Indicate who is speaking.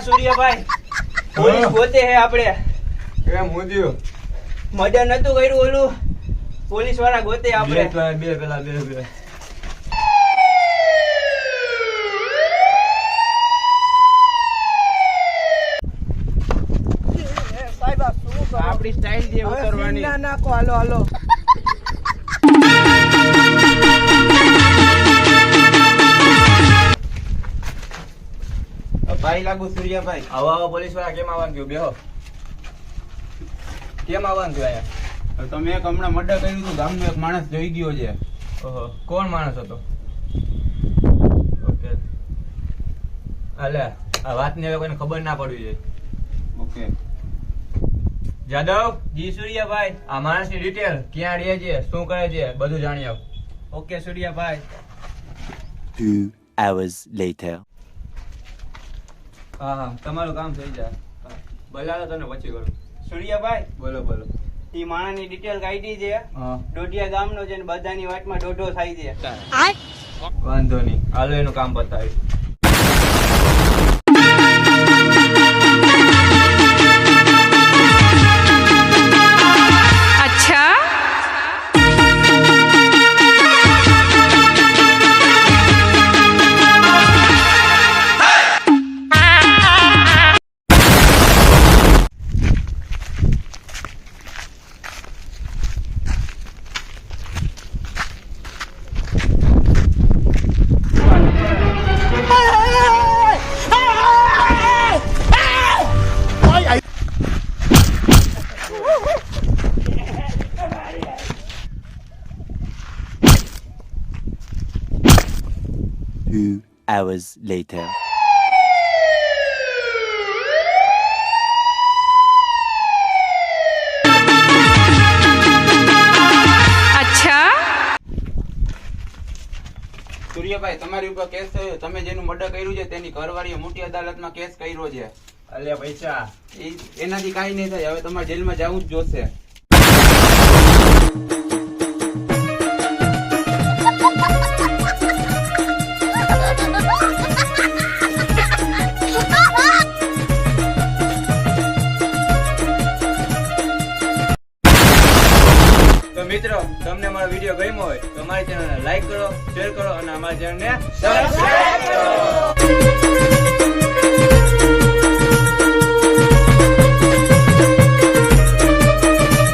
Speaker 1: सूर्याभाई police गोते है आपड़े
Speaker 2: કેમ મુદ્યો
Speaker 1: મર્ડર નતું કર્યું ઓલું પોલીસ વાળા ગોતે આપણે
Speaker 2: બે પેલા
Speaker 1: આપણી સ્ટાઇલ જે ઉતરવાની
Speaker 3: ના નાખો હાલો
Speaker 1: ભાઈ લાગુ સૂર્યાભાઈ
Speaker 2: આવો પોલીસ વાળા કેમ આવવાનું થયું બેહો કેમ આવવાનું થયું અહીંયા
Speaker 4: તમે એક હમણાં મર્ડર કર્યું હતું ગામનો એક માણસ જોઈ ગયો છે
Speaker 2: ઓહો કોણ માણસ હતો ઓકે હાલે આ વાતની હવે કોઈને ખબર ના પડવી જોઈએ
Speaker 4: ઓકે
Speaker 2: જાદવ
Speaker 1: જી સૂર્યાભાઈ
Speaker 2: આ માણસની ડિટેલ ક્યાં રહે છે શું કરે છે બધું જાણી આવ
Speaker 1: ઓકે સૂર્યાભાઈ
Speaker 5: 2 hours later.
Speaker 2: હા તમારું કામ થઈ જાય બોલાવો તને પછી કરું
Speaker 1: સૂર્યાભાઈ
Speaker 2: બોલો
Speaker 1: ઈ માણસની ડિટેલ કાઢી છે
Speaker 2: હા
Speaker 1: ડોડિયા ગામનો છે ને બધાની વાતમાં દોઢો થાય છે
Speaker 2: વાંધો નહીં હાલો એનું કામ પતાવી
Speaker 5: Hours later.
Speaker 4: સૂર્યાભાઈ તમારી ઉપર કેસ થયો તમે જેનું મર્ડર કર્યું છે તેની ઘરવાળીએ મોટી અદાલતમાં કેસ કર્યો છે
Speaker 2: અલ્યા પૈસા
Speaker 4: એનાથી કાંઈ નહીં થાય હવે તમારે જેલમાં જવું જ જોશે
Speaker 2: તો મિત્રો તમને અમારો વિડીયો ગમ્યો હોય તો અમારી ચેનલને લાઈક કરો શેર કરો અને અમારી ચેનલને સબસ્ક્રાઇબ કરો